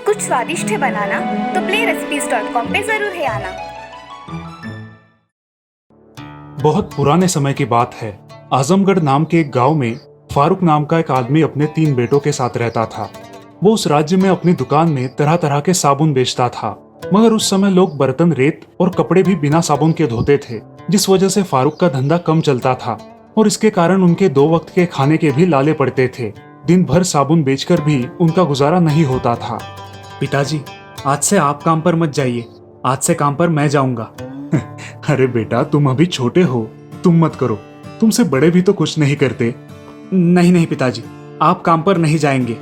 कुछ स्वादिष्ट है बनाना तो playrecipes.com पे जरूर है आना। बहुत पुराने समय की बात है। आजमगढ़ नाम के एक गांव में फारूक नाम का एक आदमी अपने 3 बेटों के साथ रहता था। वो उस राज्य में अपनी दुकान में तरह तरह के साबुन बेचता था, मगर उस समय लोग बर्तन, रेत और कपड़े भी बिना साबुन के धोते थे, जिस वजह से फारूक का धंधा कम चलता था और इसके कारण उनके 2 वक्त के खाने के भी लाले पड़ते थे। दिन भर साबुन बेचकर भी उनका गुजारा नहीं होता था। पिताजी, आज से आप काम पर मत जाइए, आज से काम पर मैं जाऊंगा। अरे बेटा, तुम अभी छोटे हो, तुम मत करो, तुमसे बड़े भी तो कुछ नहीं करते। नहीं नहीं पिताजी, आप काम पर नहीं जाएंगे।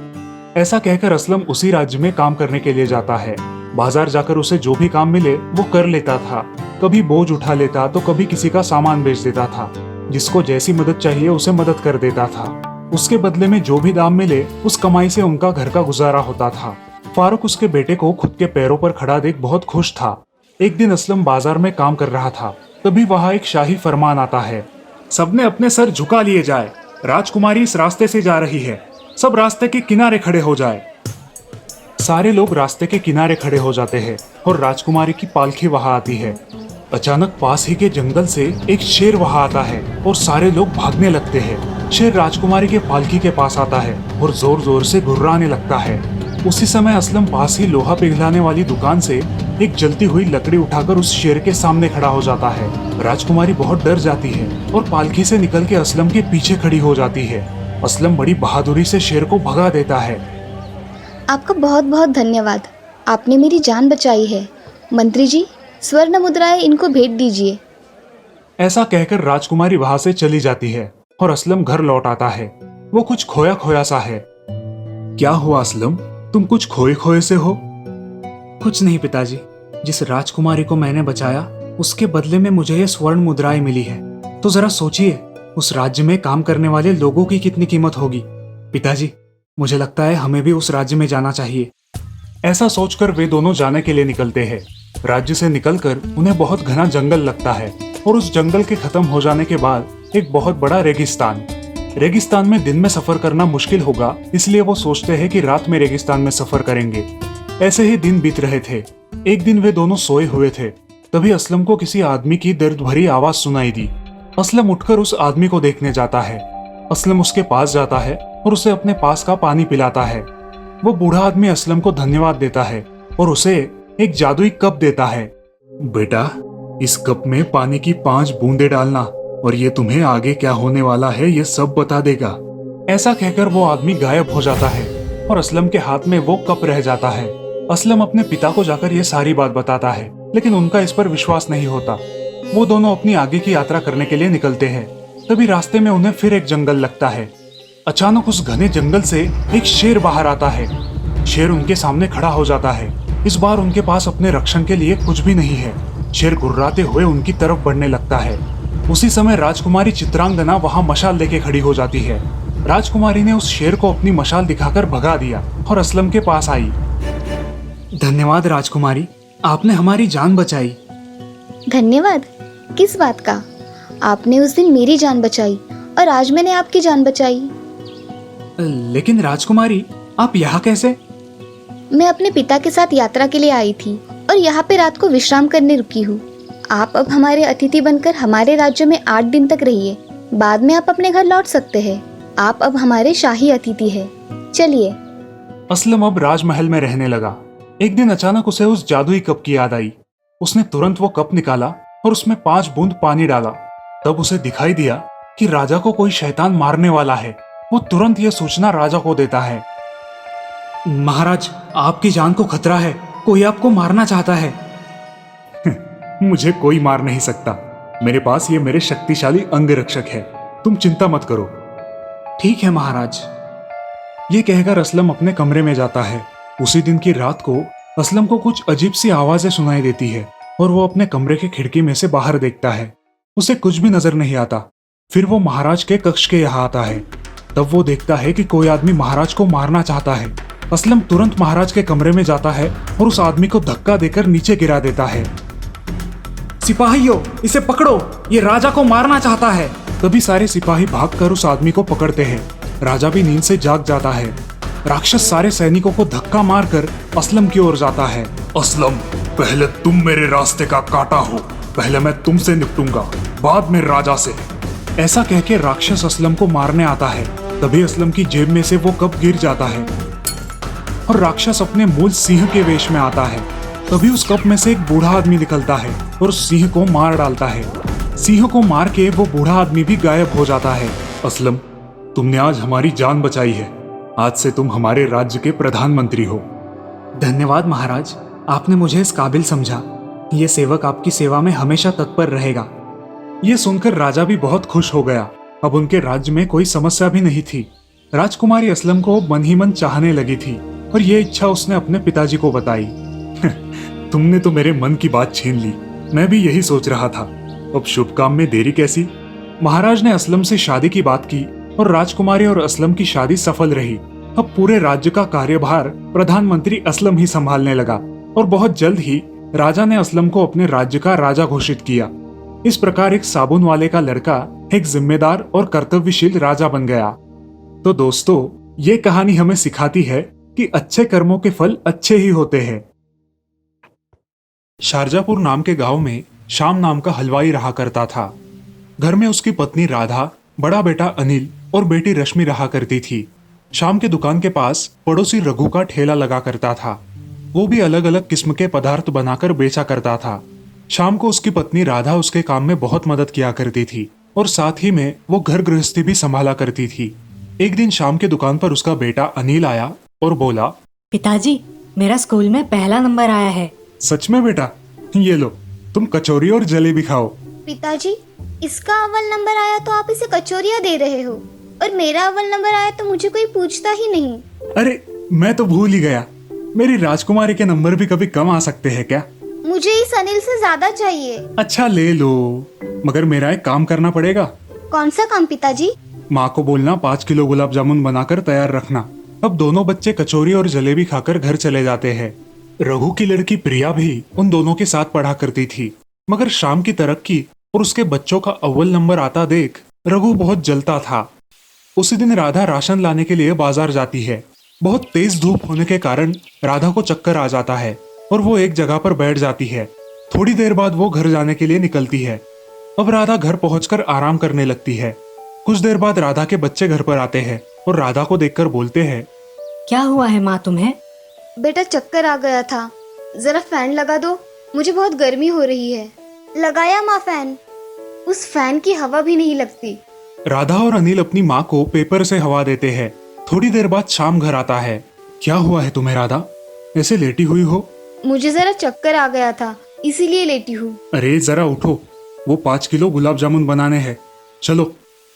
ऐसा कहकर असलम उसी राज्य में काम करने के लिए जाता है। बाजार जाकर उसे जो भी काम मिले वो कर लेता था। कभी बोझ उठा लेता तो कभी किसी का सामान बेच देता था। जिसको जैसी मदद चाहिए उसे मदद कर देता था। उसके बदले में जो भी दाम मिले उस कमाई से उनका घर का गुजारा होता था। फारूक उसके बेटे को खुद के पैरों पर खड़ा देख बहुत खुश था। एक दिन असलम बाजार में काम कर रहा था, तभी वहां एक शाही फरमान आता है, सबने अपने सर झुका लिए जाए, राजकुमारी इस रास्ते से जा रही है, सब रास्ते के किनारे खड़े हो जाए। सारे लोग रास्ते के किनारे खड़े हो जाते हैं और राजकुमारी की पालकी वहां आती है। अचानक पास ही के जंगल से एक शेर वहां आता है और सारे लोग भागने लगते हैं। शेर राजकुमारी के पालकी के पास आता है और जोर जोर से गुर्राने लगता है। उसी समय असलम पास ही लोहा पिघलाने वाली दुकान से एक जलती हुई लकड़ी उठाकर उस शेर के सामने खड़ा हो जाता है। राजकुमारी बहुत डर जाती है और पालकी से निकल के असलम के पीछे खड़ी हो जाती है। असलम बड़ी बहादुरी से शेर को भगा देता है। आपका बहुत बहुत धन्यवाद, आपने मेरी जान बचाई है। मंत्री जी, स्वर्ण मुद्राएं इनको भेंट दीजिए। ऐसा कहकर राजकुमारी वहां से चली जाती है और असलम घर लौट आता है। वो कुछ खोया खोया सा है। क्या हुआ असलम, तुम कुछ खोए खोए से हो? कुछ नहीं पिताजी, जिस राजकुमारी को मैंने बचाया उसके बदले में मुझे ये स्वर्ण मुद्राएं मिली है। तो जरा सोचिए, उस राज्य में काम करने वाले लोगों की कितनी कीमत होगी। पिताजी, मुझे लगता है हमें भी उस राज्य में जाना चाहिए। ऐसा सोचकर वे दोनों जाने के लिए निकलते हैं। राज्य से निकलकर उन्हें बहुत घना जंगल लगता है और उस जंगल के खत्म हो जाने के बाद एक बहुत बड़ा रेगिस्तान। रेगिस्तान में दिन में सफर करना मुश्किल होगा, इसलिए वो सोचते हैं कि रात में रेगिस्तान में सफर करेंगे। ऐसे ही दिन बीत रहे थे। एक दिन वे दोनों सोए हुए थे, तभी असलम को किसी आदमी की दर्द भरी आवाज सुनाई दी। असलम उठकर उस आदमी को देखने जाता है। असलम उसके पास जाता है और उसे अपने पास का पानी पिलाता है। वो बूढ़ा आदमी असलम को धन्यवाद देता है और उसे एक जादुई कप देता है। बेटा, इस कप में पानी की 5 बूंदें डालना और ये तुम्हें आगे क्या होने वाला है ये सब बता देगा। ऐसा कहकर वो आदमी गायब हो जाता है और असलम के हाथ में वो कप रह जाता है। असलम अपने पिता को जाकर ये सारी बात बताता है, लेकिन उनका इस पर विश्वास नहीं होता। वो दोनों अपनी आगे की यात्रा करने के लिए निकलते हैं। तभी रास्ते में उन्हें फिर एक जंगल लगता है। अचानक उस घने जंगल से एक शेर बाहर आता है। शेर उनके सामने खड़ा हो जाता है। इस बार उनके पास अपने रक्षण के लिए कुछ भी नहीं है। शेर गुर्राते हुए उनकी तरफ बढ़ने लगता है। उसी समय राजकुमारी चित्रांगना वहां मशाल लेके खड़ी हो जाती है। राजकुमारी ने उस शेर को अपनी मशाल दिखाकर भगा दिया और असलम के पास आई। धन्यवाद राजकुमारी, आपने हमारी जान बचाई। धन्यवाद? किस बात का? आपने उस दिन मेरी जान बचाई और आज मैंने आपकी जान बचाई। लेकिन राजकुमारी, आप यहाँ कैसे? मैं अपने पिता के साथ यात्रा के लिए आई थी और यहाँ पे रात को विश्राम करने रुकी हूँ। आप अब हमारे अतिथि बनकर हमारे राज्य में 8 दिन तक रहिए। बाद में आप अपने घर लौट सकते हैं। आप अब हमारे शाही अतिथि हैं। चलिए। असलम अब राजमहल में रहने लगा। एक दिन अचानक उसे उस जादुई कप की याद आई। उसने तुरंत वो कप निकाला और उसमें 5 बूंद पानी डाला। तब उसे दिखाई दिया कि राजा को कोई शैतान मारने वाला है। वो तुरंत यह सूचना राजा को देता है। महाराज, आपकी जान को खतरा है, कोई आपको मारना चाहता है। मुझे कोई मार नहीं सकता, मेरे पास ये मेरे शक्तिशाली अंगरक्षक है, तुम चिंता मत करो। ठीक है महाराज। ये कहकर असलम अपने कमरे में जाता है। उसी दिन की रात को असलम को कुछ अजीब सी आवाजें सुनाई देती है और वो अपने कमरे की खिड़की में से बाहर देखता है। उसे कुछ भी नजर नहीं आता। फिर वो महाराज के कक्ष के यहाँ आता है। तब वो देखता है कि कोई आदमी महाराज को मारना चाहता है। असलम तुरंत महाराज के कमरे में जाता है और उस आदमी को धक्का देकर नीचे गिरा देता है। सिपाहियों, इसे पकड़ो, ये राजा को मारना चाहता है। तभी सारे सिपाही भागकर उस आदमी को पकड़ते हैं। राजा भी नींद से जाग जाता है। राक्षस सारे सैनिकों को धक्का मारकर असलम की ओर जाता है। असलम, पहले तुम मेरे रास्ते का कांटा हो, पहले मैं तुमसे निपटूंगा, बाद में राजा से। ऐसा कह के राक्षस असलम को मारने आता है। तभी असलम की जेब में से वो कप गिर जाता है और राक्षस अपने मूल सिंह के वेश में आता है। तभी उस कप में से एक बूढ़ा आदमी निकलता है और उस सिंह को मार डालता है। सिंह को मार के वो बूढ़ा आदमी भी गायब हो जाता है। असलम, तुमने आज हमारी जान बचाई है। आज से तुम हमारे राज्य के प्रधानमंत्री हो। धन्यवाद महाराज, आपने मुझे इस काबिल समझा। ये सेवक आपकी सेवा में हमेशा तत्पर रहेगा। ये सुनकर राजा भी बहुत खुश हो गया। अब उनके राज्य में कोई समस्या भी नहीं थी। राजकुमारी असलम को मन ही मन चाहने लगी थी और ये इच्छा उसने अपने पिताजी को बताई। तुमने तो मेरे मन की बात छीन ली, मैं भी यही सोच रहा था। अब शुभ काम में देरी कैसी। महाराज ने असलम से शादी की बात की और राजकुमारी और असलम की शादी सफल रही। अब पूरे राज्य का कार्यभार प्रधानमंत्री असलम ही संभालने लगा और बहुत जल्द ही राजा ने असलम को अपने राज्य का राजा घोषित किया। इस प्रकार एक साबुन वाले का लड़का एक जिम्मेदार और कर्तव्यशील राजा बन गया। तो दोस्तों, ये कहानी हमें सिखाती है कि अच्छे कर्मों के फल अच्छे ही होते हैं। शारजापुर नाम के गांव में श्याम नाम का हलवाई रहा करता था। घर में उसकी पत्नी राधा, बड़ा बेटा अनिल और बेटी रश्मि रहा करती थी। श्याम के दुकान के पास पड़ोसी रघु का ठेला लगा करता था। वो भी अलग अलग किस्म के पदार्थ बनाकर बेचा करता था। शाम को उसकी पत्नी राधा उसके काम में बहुत मदद किया करती थी और साथ ही में वो घर गृहस्थी भी संभाला करती थी। एक दिन शाम के दुकान पर उसका बेटा अनिल आया और बोला, पिताजी, मेरा स्कूल में पहला नंबर आया है। सच में बेटा? ये लो, तुम कचौरी और जलेबी खाओ। पिताजी, इसका अव्वल नंबर आया तो आप इसे कचौरियाँ दे रहे हो, और मेरा अव्वल नंबर आया तो मुझे कोई पूछता ही नहीं। अरे, मैं तो भूल ही गया। मेरी राजकुमारी के नंबर भी कभी कम आ सकते हैं क्या? मुझे इस अनिल से ज्यादा चाहिए। अच्छा, ले लो, मगर मेरा एक काम करना पड़ेगा। कौन सा काम पिताजी? माँ को बोलना 5 किलो गुलाब जामुन बनाकर तैयार रखना। अब दोनों बच्चे कचौरी और जलेबी खाकर घर चले जाते हैं। रघु की लड़की प्रिया भी उन दोनों के साथ पढ़ा करती थी, मगर शाम की तरक्की और उसके बच्चों का अव्वल नंबर आता देख रघु बहुत जलता था। उसी दिन राधा राशन लाने के लिए बाजार जाती है। बहुत तेज धूप होने के कारण राधा को चक्कर आ जाता है और वो एक जगह पर बैठ जाती है। थोड़ी देर बाद वो घर जाने के लिए निकलती है। अब राधा घर पहुंचकर आराम करने लगती है। कुछ देर बाद राधा के बच्चे घर पर आते हैं और राधा को देखकर बोलते हैं, क्या हुआ है माँ तुम्हें? बेटा, चक्कर आ गया था, जरा फैन लगा दो, मुझे बहुत गर्मी हो रही है। लगाया माँ फैन? उस फैन की हवा भी नहीं लगती। राधा और अनिल अपनी माँ को पेपर से हवा देते हैं। थोड़ी देर बाद शाम घर आता है। क्या हुआ है तुम्हें राधा, ऐसे लेटी हुई हो? मुझे जरा चक्कर आ गया था, इसीलिए लेटी हूँ। अरे जरा उठो, वो 5 किलो गुलाब जामुन बनाने हैं, चलो।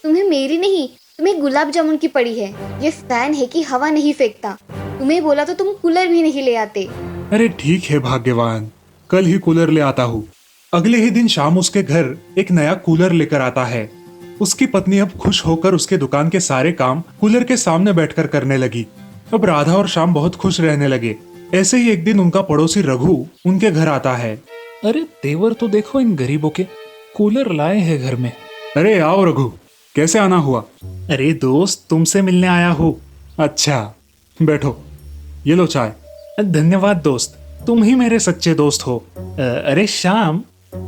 तुम्हें मेरी नहीं, तुम्हें गुलाब जामुन की पड़ी है। ये फैन है कि हवा नहीं फेंकता। तुम्हें बोला तो तुम कूलर भी नहीं ले आते। अरे ठीक है भाग्यवान, कल ही कूलर ले आता हूँ। अगले ही दिन शाम उसके घर एक नया कूलर लेकर आता है। उसकी पत्नी अब खुश होकर उसके दुकान के सारे काम कूलर के सामने बैठकर करने लगी। अब राधा और श्याम बहुत खुश रहने लगे। ऐसे ही एक दिन उनका पड़ोसी रघु उनके घर आता है। अरे तेवर तो देखो इन गरीबों के, कूलर लाए हैं घर में। अरे आओ रघु, कैसे आना हुआ? अरे दोस्त, तुमसे मिलने आया हूँ। अच्छा, बैठो, ये लो चाय। धन्यवाद दोस्त, तुम ही मेरे सच्चे दोस्त हो। अरे श्याम,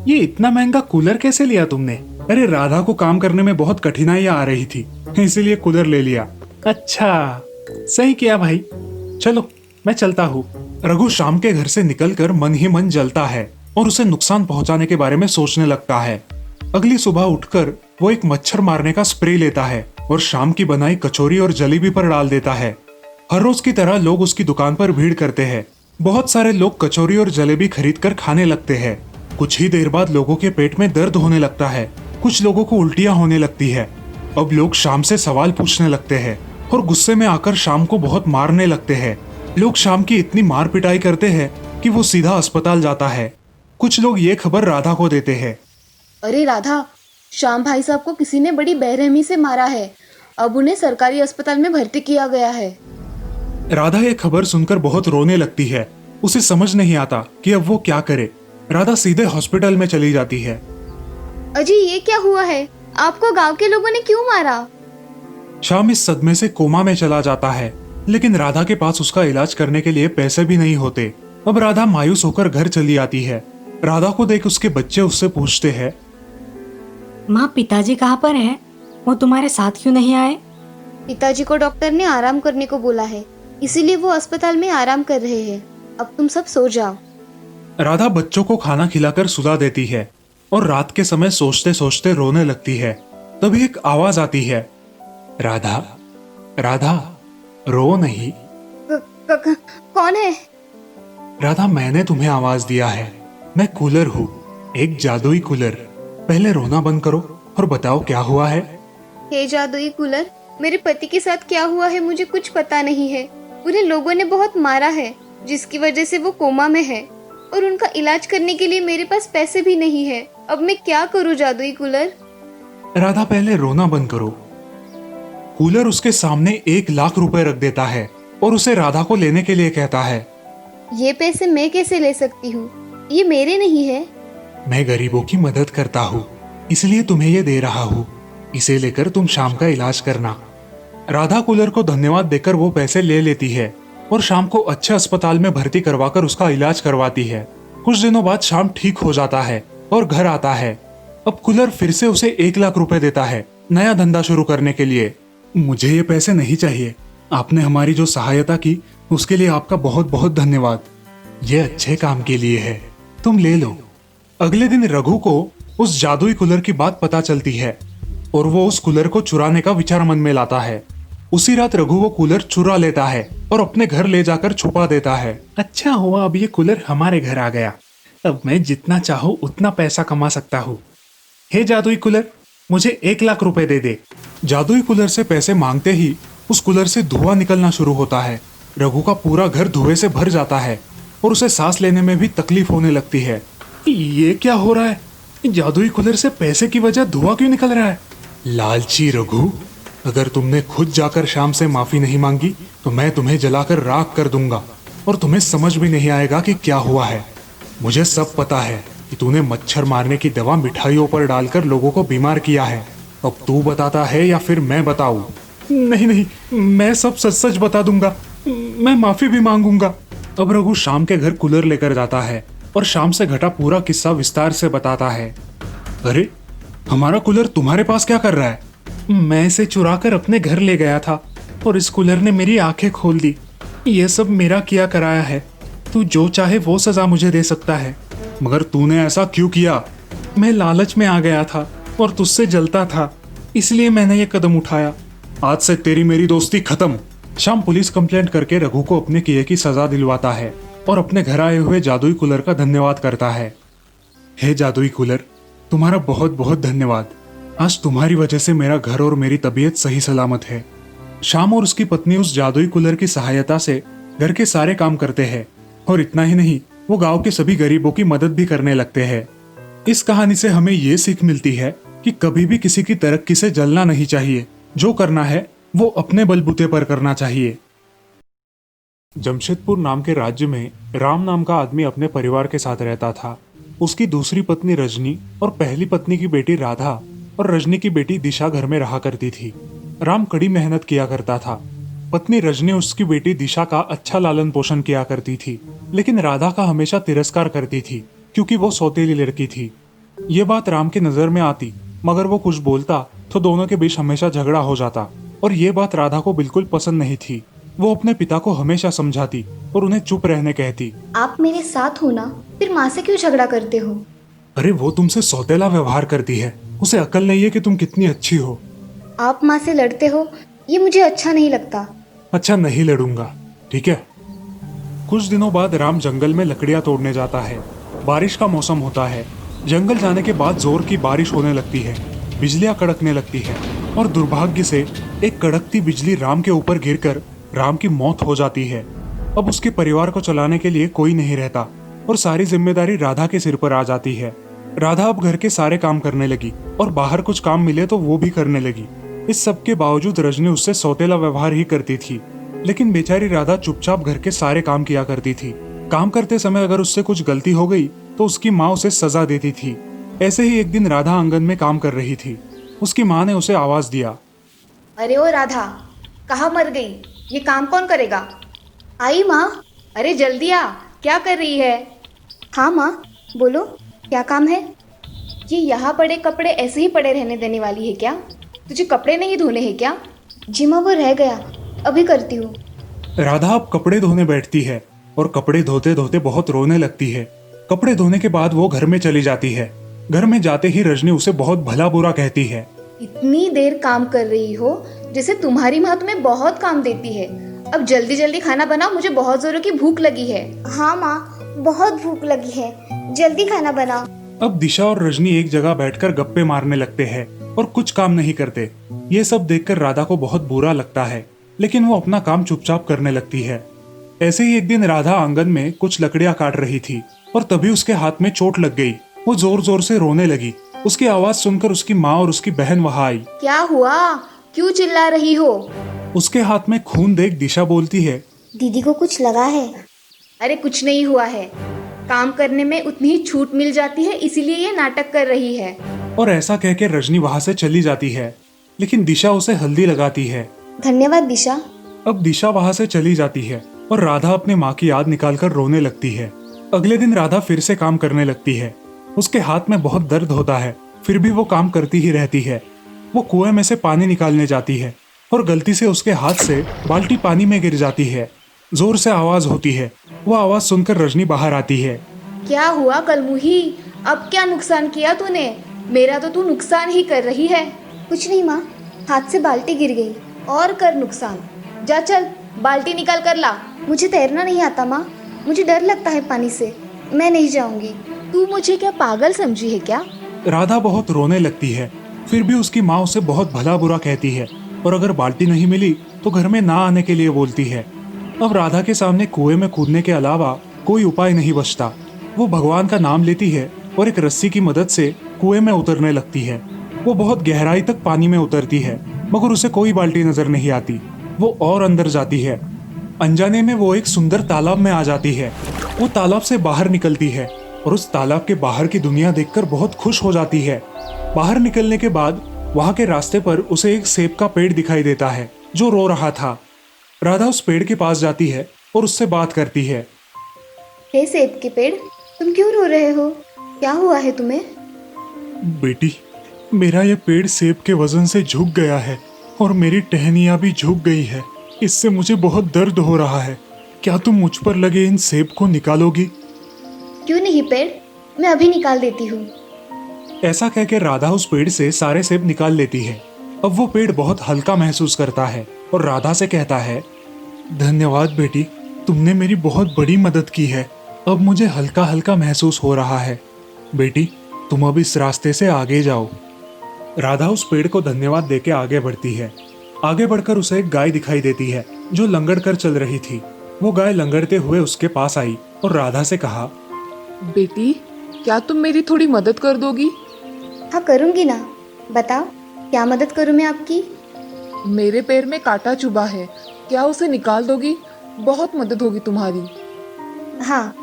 ये इतना महंगा कूलर कैसे लिया तुमने? अरे राधा को काम करने में बहुत कठिनाइयां आ रही थी, इसीलिए कूलर ले लिया। अच्छा, सही किया भाई। चलो मैं चलता हूँ। रघु शाम के घर से निकलकर मन ही मन जलता है और उसे नुकसान पहुंचाने के बारे में सोचने लगता है। अगली सुबह उठकर वो एक मच्छर मारने का स्प्रे लेता है और शाम की बनाई कचौरी और जलेबी पर डाल देता है। हर रोज की तरह लोग उसकी दुकान पर भीड़ करते हैं। बहुत सारे लोग कचौरी और जलेबी खरीद कर खाने लगते हैं। कुछ ही देर बाद लोगों के पेट में दर्द होने लगता है। कुछ लोगों को उल्टियां होने लगती है। अब लोग शाम से सवाल पूछने लगते हैं और गुस्से में आकर शाम को बहुत मारने लगते हैं। लोग शाम की इतनी मार पिटाई करते हैं कि वो सीधा अस्पताल जाता है। कुछ लोग ये खबर राधा को देते हैं। अरे राधा, श्याम भाई साहब को किसी ने बड़ी बेरहमी से मारा है। अब उन्हें सरकारी अस्पताल में भर्ती किया गया है। राधा ये खबर सुनकर बहुत रोने लगती है। उसे समझ नहीं आता कि अब वो क्या करे। राधा सीधे हॉस्पिटल में चली जाती है। अजी, ये क्या हुआ है? आपको गांव के लोगों ने क्यों मारा? श्याम इस सदमे से कोमा में चला जाता है, लेकिन राधा के पास उसका इलाज करने के लिए पैसे भी नहीं होते। अब राधा मायूस होकर घर चली आती है। राधा को देख उसके बच्चे उससे पूछते हैं, माँ, पिताजी कहाँ पर है? वो तुम्हारे साथ क्यों नहीं आए? पिताजी को डॉक्टर ने आराम करने को बोला है, इसीलिए वो अस्पताल में आराम कर रहे हैं। अब तुम सब सो जाओ। राधा बच्चों को खाना खिलाकर सुला देती है और रात के समय सोचते सोचते रोने लगती है। तभी एक आवाज आती है, राधा, राधा, रो नहीं। कौन है? राधा, मैंने तुम्हें आवाज दिया है। मैं कूलर हूँ, एक जादुई कूलर। पहले रोना बंद करो और बताओ क्या हुआ है। हे जादुई कूलर, मेरे पति के साथ क्या हुआ है मुझे कुछ पता नहीं है। उन्हें लोगों ने बहुत मारा है, जिसकी वजह से वो कोमा में है, और उनका इलाज करने के लिए मेरे पास पैसे भी नहीं है। अब मैं क्या करूं जादुई कूलर? राधा, पहले रोना बंद करो। कूलर उसके सामने 1 लाख रुपए रख देता है और उसे राधा को लेने के लिए कहता है, ये पैसे मैं कैसे ले सकती हूँ? ये मेरे नहीं है। मैं गरीबों की मदद करता हूँ, इसलिए तुम्हें ये दे रहा हूँ। इसे लेकर तुम शाम का इलाज करना। राधा कूलर को धन्यवाद देकर वो पैसे ले लेती है और शाम को अच्छे अस्पताल में भर्ती करवाकर उसका इलाज करवाती है। कुछ दिनों बाद शाम ठीक हो जाता है और घर आता है। अब कूलर फिर से उसे 1 लाख रुपए देता है नया धंधा शुरू करने के लिए। मुझे ये पैसे नहीं चाहिए। आपने हमारी जो सहायता की उसके लिए आपका बहुत बहुत धन्यवाद। ये अच्छे काम के लिए है, तुम ले लो। अगले दिन रघु को उस जादुई कूलर की बात पता चलती है और वो उस कूलर को चुराने का विचार मन में लाता है। उसी रात रघु वो कूलर चुरा लेता है और अपने घर ले जाकर छुपा देता है। अच्छा हुआ अब ये कूलर हमारे घर आ गया। अब मैं जितना चाहूँ उतना पैसा कमा सकता हूँ। हे जादुई कूलर, मुझे 1 लाख रुपए दे दे। जादुई कूलर से पैसे मांगते ही उस कूलर से धुआं निकलना शुरू होता है। रघु का पूरा घर धुएं से भर जाता है और उसे सांस लेने में भी तकलीफ होने लगती है। ये क्या हो रहा है? जादुई कूलर से पैसे की वजह धुआं क्यों निकल रहा है? लालची रघु, अगर तुमने खुद जाकर शाम से माफी नहीं मांगी तो मैं तुम्हें जलाकर राख कर दूंगा और तुम्हें समझ भी नहीं आएगा कि क्या हुआ है। मुझे सब पता है कि तूने मच्छर मारने की दवा मिठाइयों पर डालकर लोगों को बीमार किया है। अब तू बताता है या फिर मैं बताऊं? नहीं नहीं, मैं सब सच सच बता दूंगा। मैं माफी भी मांगूंगा। अब रघु शाम के घर कूलर लेकर जाता है और शाम से घटा पूरा किस्सा विस्तार से बताता है। अरे, हमारा कूलर तुम्हारे पास क्या कर रहा है? मैं इसे चुरा कर अपने घर ले गया था और इस कूलर ने मेरी आंखें खोल दी। ये सब मेरा किया कराया है। तू जो चाहे वो सजा मुझे दे सकता है, मगर तूने ऐसा क्यों किया? मैं लालच में आ गया था और तुझसे जलता था, इसलिए मैंने ये कदम उठाया। आज से तेरी मेरी दोस्ती खत्म। शाम पुलिस कंप्लेंट करके रघु को अपने किए की सजा दिलवाता है और अपने घर आए हुए जादुई कूलर का धन्यवाद करता है। हे जादुई कूलर, तुम्हारा बहुत बहुत धन्यवाद। आज तुम्हारी वजह से मेरा घर और मेरी तबीयत सही सलामत है। शाम और उसकी पत्नी उस जादुई कूलर की सहायता से घर के सारे काम करते हैं और इतना ही नहीं, वो गांव के सभी गरीबों की मदद भी करने लगते हैं। इस कहानी से हमें ये सीख मिलती है कि कभी भी किसी की तरक्की से जलना नहीं चाहिए। जो करना है वो अपने बलबूते पर करना चाहिए। जमशेदपुर नाम के राज्य में राम नाम का आदमी अपने परिवार के साथ रहता था। उसकी दूसरी पत्नी रजनी और पहली पत्नी की बेटी राधा और रजनी की बेटी दिशा घर में रहा करती थी। राम कड़ी मेहनत किया करता था। पत्नी रजनी उसकी बेटी दिशा का अच्छा लालन पोषण किया करती थी, लेकिन राधा का हमेशा तिरस्कार करती थी क्योंकि वो सौतेली लड़की थी। ये बात राम की नजर में आती, मगर वो कुछ बोलता तो दोनों के बीच हमेशा झगड़ा हो जाता और ये बात राधा को बिल्कुल पसंद नहीं थी। वो अपने पिता को हमेशा समझाती और उन्हें चुप रहने कहती। आप मेरे साथ हो ना, फिर माँ से क्यों झगड़ा करते हो? अरे, वो तुमसे सौतेला व्यवहार करती है, उसे अकल नहीं है कि तुम कितनी अच्छी हो। आप माँ से लड़ते हो, ये मुझे अच्छा नहीं लगता। अच्छा, नहीं लड़ूंगा, ठीक है। कुछ दिनों बाद राम जंगल में लकड़ियां तोड़ने जाता है। बारिश का मौसम होता है। जंगल जाने के बाद जोर की बारिश होने लगती है, बिजलियां कड़कने लगती है और दुर्भाग्य से एक कड़कती बिजली राम के ऊपर गिरकर राम की मौत हो जाती है। अब उसके परिवार को चलाने के लिए कोई नहीं रहता और सारी जिम्मेदारी राधा के सिर पर आ जाती है। राधा अब घर के सारे काम करने लगी और बाहर कुछ काम मिले तो वो भी करने लगी। इस सब के बावजूद रजनी उससे सौतेला व्यवहार ही करती थी, लेकिन बेचारी राधा चुपचाप घर के सारे काम किया करती थी। काम करते समय अगर उससे कुछ गलती हो गई तो उसकी माँ उसे सजा देती थी। ऐसे ही एक दिन राधा आंगन में काम कर रही थी। उसकी माँ ने उसे आवाज दिया। अरे ओ राधा, कहाँ मर गई? ये काम कौन करेगा? आई माँ। अरे जल्दी आ, क्या कर रही है? हाँ माँ, बोलो क्या काम है? ये यहाँ पड़े कपड़े ऐसे ही पड़े रहने देने वाली है क्या? तुझे कपड़े नहीं धोने हैं क्या? जी माँ, वो रह गया, अभी करती हूँ। राधा अब कपड़े धोने बैठती है और कपड़े धोते धोते बहुत रोने लगती है। कपड़े धोने के बाद वो घर में चली जाती है। घर में जाते ही रजनी उसे बहुत भला बुरा कहती है। इतनी देर काम कर रही हो जैसे तुम्हारी माँ तुम्हें बहुत काम देती है। अब जल्दी जल्दी खाना बनाओ, मुझे बहुत जोरों की भूख लगी है। हाँ माँ, बहुत भूख लगी है, जल्दी खाना बनाओ। अब दिशा और रजनी एक जगह बैठकर गप्पे मारने लगते हैं और कुछ काम नहीं करते। ये सब देखकर राधा को बहुत बुरा लगता है, लेकिन वो अपना काम चुपचाप करने लगती है। ऐसे ही एक दिन राधा आंगन में कुछ लकड़ियां काट रही थी और तभी उसके हाथ में चोट लग गई। वो जोर जोर से रोने लगी। उसकी आवाज सुनकर उसकी माँ और उसकी बहन वहां आई। क्या हुआ? क्यों चिल्ला रही हो? उसके हाथ में खून देख दिशा बोलती है, दीदी को कुछ लगा है। अरे कुछ नहीं हुआ है, काम करने में उतनी ही छूट मिल जाती है, इसीलिए ये नाटक कर रही है। और ऐसा कहकर रजनी वहां से चली जाती है, लेकिन दिशा उसे हल्दी लगाती है। धन्यवाद दिशा। अब दिशा वहां से चली जाती है और राधा अपने माँ की याद निकालकर रोने लगती है। अगले दिन राधा फिर से काम करने लगती है। उसके हाथ में बहुत दर्द होता है, फिर भी वो काम करती ही रहती है। वो कुएं में से पानी निकालने जाती है और गलती से उसके हाथ से बाल्टी पानी में गिर जाती है। जोर से आवाज होती है। वो आवाज सुनकर रजनी बाहर आती है। क्या हुआ कलमुही? अब क्या नुकसान किया तूने? मेरा तो तू नुकसान ही कर रही है। कुछ नहीं माँ, हाथ से बाल्टी गिर गई। और कर नुकसान। जा चल, बाल्टी निकाल कर ला। मुझे तैरना नहीं आता माँ, मुझे डर लगता है पानी से, मैं नहीं जाऊंगी। तू मुझे क्या पागल समझी है क्या? राधा बहुत रोने लगती है, फिर भी उसकी माँ उसे बहुत भला बुरा कहती है और अगर बाल्टी नहीं मिली तो घर में ना आने के लिए बोलती है। अब राधा के सामने कुएं में कूदने के अलावा कोई उपाय नहीं बचता। वो भगवान का नाम लेती है और एक रस्सी की मदद से कुएं में उतरने लगती है। वो बहुत गहराई तक पानी में उतरती है, मगर उसे कोई बाल्टी नजर नहीं आती। वो और अंदर जाती है। अनजाने में वो एक सुंदर तालाब में आ जाती है। वो तालाब से बाहर निकलती है और उस तालाब के बाहर की दुनिया देखकर बहुत खुश हो जाती है। बाहर निकलने के बाद वहां के रास्ते पर उसे एक सेब का पेड़ दिखाई देता है जो रो रहा था। राधा उस पेड़ के पास जाती है और उससे बात करती है। हे सेब के पेड़, तुम क्यों रो रहे हो? क्या हुआ है तुम्हें? बेटी, मेरा ये पेड़ सेब के वजन से झुक गया है और मेरी टहनियाँ भी झुक गई है। इससे मुझे बहुत दर्द हो रहा है। क्या तुम मुझ पर लगे इन सेब को निकालोगी? क्यों नहीं पेड़, मैं अभी निकाल देती हूँ। ऐसा कहकर राधा उस पेड़ से सारे सेब निकाल लेती है। अब वो पेड़ बहुत हल्का महसूस करता है और राधा से कहता है, धन्यवाद बेटी, तुमने मेरी बहुत बड़ी मदद की है। अब मुझे हल्का हल्का महसूस हो रहा है। बेटी, तुम अब इस रास्ते से आगे जाओ। राधा उस पेड़ को धन्यवाद देके आगे बढ़ती है। आगे बढ़कर उसे एक गाय दिखाई देती है जो लंगड़ कर चल रही थी। वो गाय लंगड़ते हुए उसके पास आई और राधा से कहा, बेटी, क्या तुम मेरी थोड़ी मदद कर दोगी? हाँ करूँगी ना, बताओ क्या मदद करूँ मैं आपकी? मेरे पैर में कांटा चुभा है, क्या उसे निकाल दोगी? बहुत मदद होगी तुम्हारी। हाँ,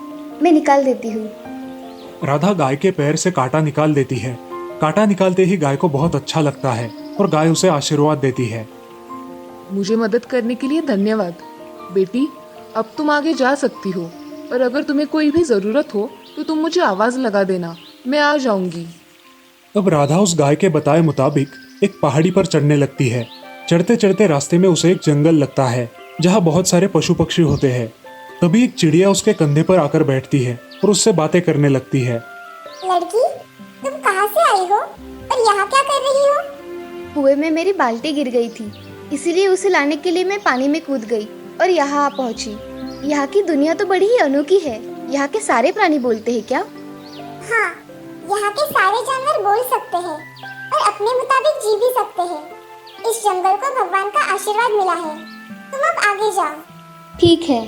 मैं निकाल देती हूँ। राधा गाय के पैर से कांटा निकाल देती है। कांटा निकालते ही गाय को बहुत अच्छा लगता है और गाय उसे आशीर्वाद देती है। मुझे मदद करने के लिए धन्यवाद। बेटी, अब तुम आगे जा सकती हो और अगर तुम्हें कोई भी ज़रूरत हो तो तुम मुझे आवाज़ लगा देना, मैं आ जाऊंगी। अब राधा उस गाय के बताए मुताबिक एक पहाड़ी पर चढ़ने लगती है। चढ़ते चढ़ते रास्ते में उसे एक जंगल लगता है जहाँ बहुत सारे पशु पक्षी होते हैं। तभी एक चिड़िया उसके कंधे पर आकर बैठती है और उससे बातें करने लगती है। लड़की, तुम कहाँ से आई हो और यहाँ क्या कर रही हो? कुएं में मेरी बाल्टी गिर गई थी, इसीलिए उसे लाने के लिए मैं पानी में कूद गई और यहाँ आ पहुँची। यहाँ की दुनिया तो बड़ी ही अनोखी है। यहाँ के सारे प्राणी बोलते हैं क्या? हाँ, यहाँ के सारे जानवर बोल सकते हैं और अपने मुताबिक जी भी सकते हैं। इस जंगल को भगवान का आशीर्वाद मिला है। तुम अब आगे जाओ। ठीक है।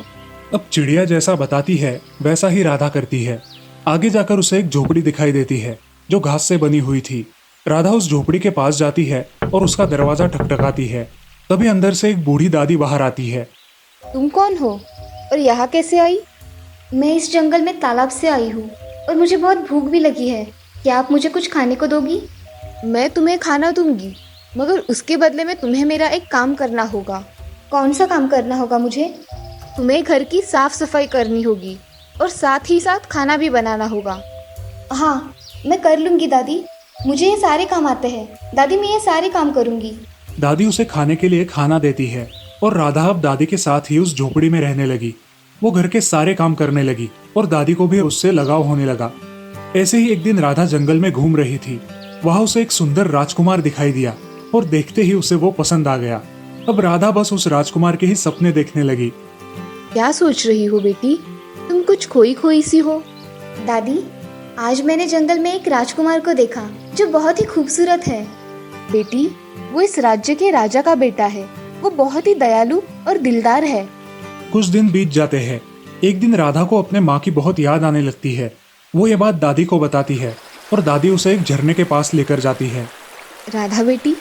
अब चिड़िया जैसा बताती है वैसा ही राधा करती है। आगे जाकर उसे एक झोपड़ी दिखाई देती है जो घास से बनी हुई थी। राधा उस झोपड़ी के पास जाती है और उसका दरवाजा ठकठकाती है। तभी अंदर से एक बूढ़ी दादी बाहर आती है। तुम कौन हो और यहाँ कैसे आई? मैं इस जंगल में तालाब से आई हूँ और मुझे बहुत भूख भी लगी है। क्या आप मुझे कुछ खाने को दोगी? मैं तुम्हें खाना दूंगी, मगर उसके बदले में तुम्हें मेरा एक काम करना होगा। कौन सा काम करना होगा मुझे? तुम्हें घर की साफ सफाई करनी होगी और साथ ही साथ खाना भी बनाना होगा। हाँ, मैं कर लूँगी दादी। मुझे ये सारे काम आते हैं दादी, मैं ये सारे काम करूँगी। दादी उसे खाने के लिए खाना देती है और राधा अब दादी के साथ ही उस झोपड़ी में रहने लगी। वो घर के सारे काम करने लगी और दादी को भी उससे लगाव होने लगा। ऐसे ही एक दिन राधा जंगल में घूम रही थी। वहां उसे एक सुंदर राजकुमार दिखाई दिया और देखते ही उसे वो पसंद आ गया। अब राधा बस उस राजकुमार के ही सपने देखने लगी। क्या सोच रही हो बेटी? तुम कुछ खोई खोई सी हो। दादी, आज मैंने जंगल में एक राजकुमार को देखा जो बहुत ही खूबसूरत है। बेटी, वो इस राज्य के राजा का बेटा है। वो बहुत ही दयालु और दिलदार है। कुछ दिन बीत जाते हैं। एक दिन राधा को अपने माँ की बहुत याद आने लगती है। वो ये बात दादी को बताती है और दादी उसे एक झरने के पास लेकर जाती है। राधा बेटी,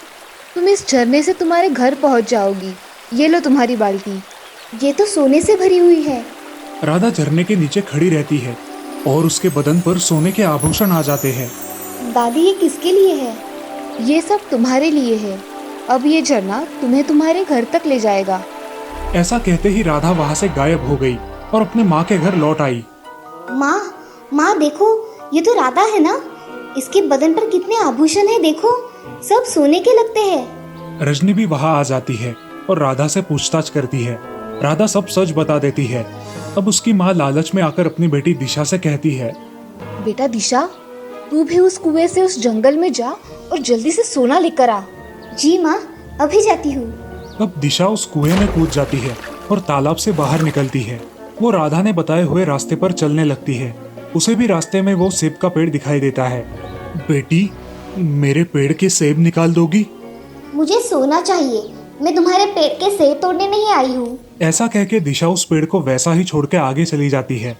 तुम इस झरने से तुम्हारे घर पहुंच जाओगी। ये लो तुम्हारी बाल्टी। ये तो सोने से भरी हुई है। राधा झरने के नीचे खड़ी रहती है और उसके बदन पर सोने के आभूषण आ जाते हैं। दादी, ये किसके लिए है? ये सब तुम्हारे लिए है। अब ये झरना तुम्हें तुम्हारे घर तक ले जाएगा। ऐसा कहते ही राधा वहाँ से गायब हो गई और अपने माँ के घर लौट आई। माँ देखो, ये तो राधा है ना? इसके बदन पर कितने आभूषण हैं, देखो, सब सोने के लगते हैं। रजनी भी वहाँ आ जाती है और राधा से पूछताछ करती है। राधा सब सच बता देती है। अब उसकी माँ लालच में आकर अपनी बेटी दिशा से कहती है, बेटा दिशा, तू भी उस कुएं से उस जंगल में जा और जल्दी से सोना लेकर आ। जी माँ, अभी जाती हूँ। अब दिशा उस कुएं में कूद जाती है और तालाब से बाहर निकलती है। वो राधा ने बताए हुए रास्ते पर चलने लगती है। उसे भी रास्ते में वो सेब का पेड़ दिखाई देता है। बेटी, मेरे पेड़ के सेब निकाल दोगी? मुझे सोना चाहिए, मैं तुम्हारे पेड़ के सेब तोड़ने नहीं आई हूँ। ऐसा कह के दिशा उस पेड़ को वैसा ही छोड़ के आगे चली जाती है।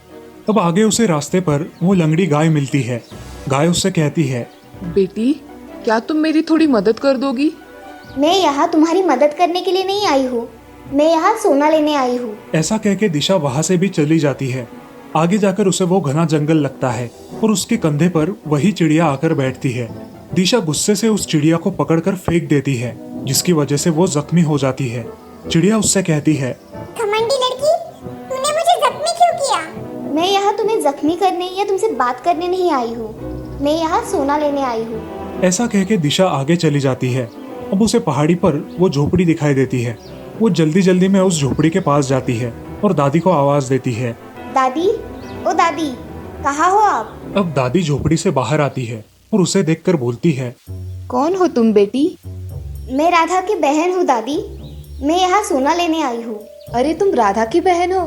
अब आगे उसे रास्ते पर वो लंगड़ी गाय मिलती है। गाय उससे कहती है, बेटी, क्या तुम मेरी थोड़ी मदद कर दोगी? मैं यहाँ तुम्हारी मदद करने के लिए नहीं आई हूँ, मैं यहाँ सोना लेने आई हूँ। ऐसा कह के दिशा वहाँ से भी चली जाती है। आगे जाकर उसे वो घना जंगल लगता है और उसके कंधे पर वही चिड़िया आकर बैठती है। दिशा गुस्से से उस चिड़िया को पकड़कर फेंक देती है, जिसकी वजह से वो जख्मी हो जाती है। चिड़िया उससे कहती है, घमंडी लड़की, तूने मुझे जख्मी क्यों किया? मैं यहाँ तुम्हें जख्मी करने या तुमसे बात करने नहीं आई हूँ, मैं यहाँ सोना लेने आई हूँ। ऐसा कह के दिशा आगे चली जाती है। अब उसे पहाड़ी पर वो झोपड़ी दिखाई देती है। वो जल्दी जल्दी में उस झोपड़ी के पास जाती है और दादी को आवाज देती है, दादी, ओ दादी, कहाँ हो आप? अब दादी झोपड़ी से बाहर आती है और उसे देखकर बोलती है, कौन हो तुम बेटी? मैं राधा की बहन हूँ दादी, मैं यहाँ सोना लेने आई हूँ। अरे तुम राधा की बहन हो?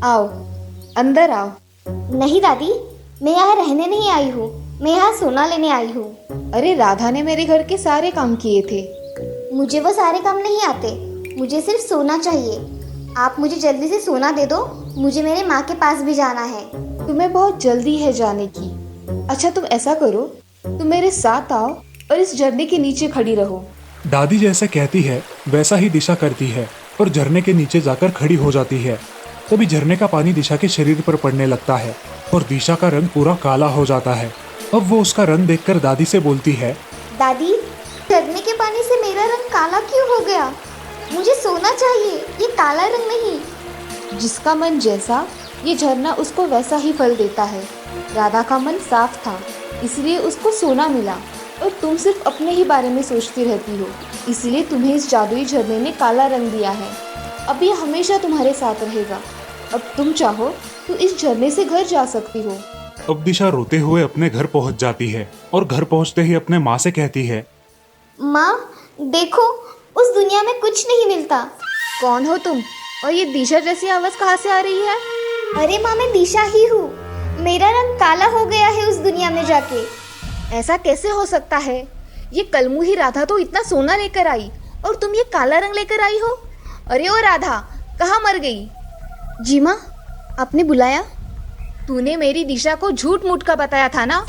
आओ, अंदर आओ। नहीं दादी, मैं यहाँ रहने नहीं आई हूँ, मैं यहाँ सोना लेने आई हूँ। अरे राधा ने मेरे घर के सारे काम किए थे। मुझे वो सारे काम नहीं आते, मुझे सिर्फ सोना चाहिए। आप मुझे जल्दी से सोना दे दो, मुझे मेरे माँ के पास भी जाना है। तुम्हें बहुत जल्दी है जाने की। अच्छा तुम ऐसा करो, तुम मेरे साथ आओ और इस झरने के नीचे खड़ी रहो। दादी जैसे कहती है वैसा ही दिशा करती है और झरने के नीचे जाकर खड़ी हो जाती है। तभी झरने का पानी दिशा के शरीर पर पड़ने लगता है और दिशा का रंग पूरा काला हो जाता है। अब वो उसका रंग देखकर दादी से बोलती है, दादी, झरने के पानी से मेरा रंग काला क्यों हो गया? मुझे सोना चाहिए, ये काला रंग नहीं। जिसका मन जैसा, ये झरना उसको वैसा ही फल देता है। राधा का मन साफ था, इसलिए उसको सोना मिला और तुम सिर्फ अपने ही बारे में सोचती रहती हो, इसलिए तुम्हें इस जादुई झरने ने काला रंग दिया है। अब ये हमेशा तुम्हारे साथ रहेगा। अब तुम चाहो तो इस झरने से घर जा सकती हो। अब दिशा रोते हुए अपने घर पहुंच जाती है और घर पहुंचते ही अपने माँ से कहती है, माँ देखो, उस दुनिया में कुछ नहीं मिलता। कौन हो तुम और ये दिशा जैसी आवाज कहाँ से आ रही है? अरे माँ, मैं दिशा ही हूँ, मेरा रंग काला हो गया है उस दुनिया में जाके। ऐसा कैसे हो सकता है? ये कलमू ही राधा तो इतना सोना लेकर आई और तुम ये काला रंग लेकर आई हो। अरे ओ राधा, कहाँ मर गई? जी माँ, आपने बुलाया? तूने मेरी दिशा को झूठ मूठ का बताया था ना?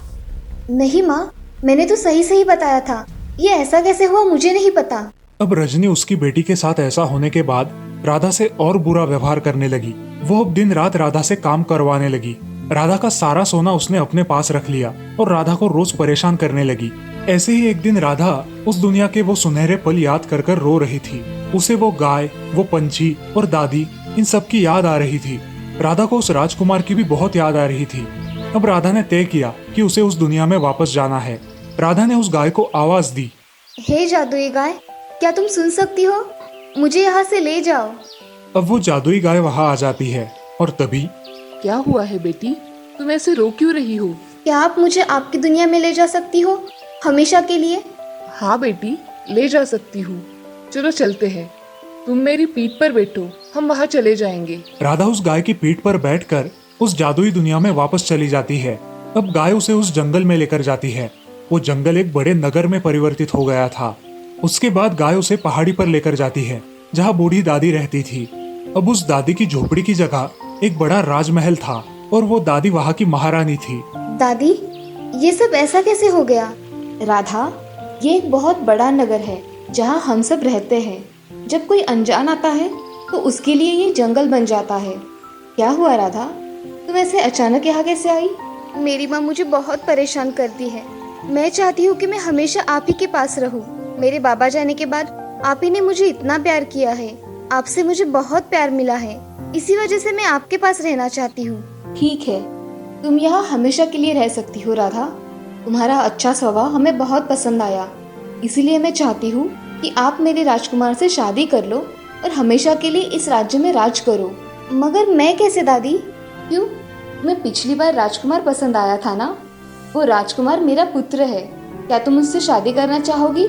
नहीं माँ, मैंने तो सही सही बताया था। ये ऐसा कैसे हुआ मुझे नहीं पता। अब रजनी उसकी बेटी के साथ ऐसा होने के बाद राधा से और बुरा व्यवहार करने लगी। वो अब दिन रात राधा से काम करवाने लगी। राधा का सारा सोना उसने अपने पास रख लिया और राधा को रोज परेशान करने लगी। ऐसे ही एक दिन राधा उस दुनिया के वो सुनहरे पल याद कर कर रो रही थी। उसे वो गाय, वो पंछी और दादी, इन सब की याद आ रही थी। राधा को उस राजकुमार की भी बहुत याद आ रही थी। अब राधा ने तय किया कि उसे उस दुनिया में वापस जाना है। राधा ने उस गाय को आवाज दी। हे जादुई गाय, क्या तुम सुन सकती हो? मुझे यहाँ से ले जाओ। अब वो जादुई गाय वहाँ आ जाती है और तभी क्या हुआ है बेटी, तुम ऐसे रो क्यों रही हो? क्या आप मुझे आपकी दुनिया में ले जा सकती हो, हमेशा के लिए? हाँ बेटी, ले जा सकती हूँ। चलो चलते हैं, तुम मेरी पीठ पर बैठो, हम वहाँ चले जाएंगे। राधा उस गाय की पीठ पर बैठकर उस जादुई दुनिया में वापस चली जाती है। अब गाय उसे उस जंगल में लेकर जाती है। वो जंगल एक बड़े नगर में परिवर्तित हो गया था। उसके बाद गाय उसे पहाड़ी पर लेकर जाती है जहाँ बूढ़ी दादी रहती थी। अब उस दादी की झोपड़ी की जगह एक बड़ा राजमहल था और वो दादी वहाँ की महारानी थी। दादी, ये सब ऐसा कैसे हो गया? राधा, ये एक बहुत बड़ा नगर है जहाँ हम सब रहते हैं। जब कोई अनजान आता है तो उसके लिए ये जंगल बन जाता है। क्या हुआ राधा, तुम ऐसे अचानक यहाँ कैसे आई? मेरी माँ मुझे बहुत परेशान करती है। मैं चाहती हूँ कि मैं हमेशा आप ही के पास रहूँ। मेरे बाबा जाने के बाद आप ही ने मुझे इतना प्यार किया है। आपसे मुझे बहुत प्यार मिला है, इसी वजह से मैं आपके पास रहना चाहती हूँ। ठीक है, तुम यहाँ हमेशा के लिए रह सकती हो राधा। तुम्हारा अच्छा स्वभाव हमें बहुत पसंद आया, इसीलिए मैं चाहती हूँ कि आप मेरे राजकुमार से शादी कर लो और हमेशा के लिए इस राज्य में राज करो। मगर मैं कैसे दादी? क्यों? तुम्हें पिछली बार राजकुमार पसंद आया था ना? वो राजकुमार मेरा पुत्र है। क्या तुम उससे शादी करना चाहोगी?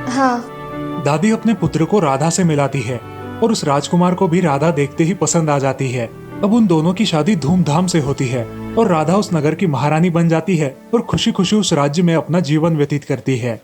हाँ। दादी अपने पुत्र को राधा से मिलाती है और उस राजकुमार को भी राधा देखते ही पसंद आ जाती है। अब उन दोनों की शादी धूमधाम से होती है और राधा उस नगर की महारानी बन जाती है और खुशी खुशी उस राज्य में अपना जीवन व्यतीत करती है।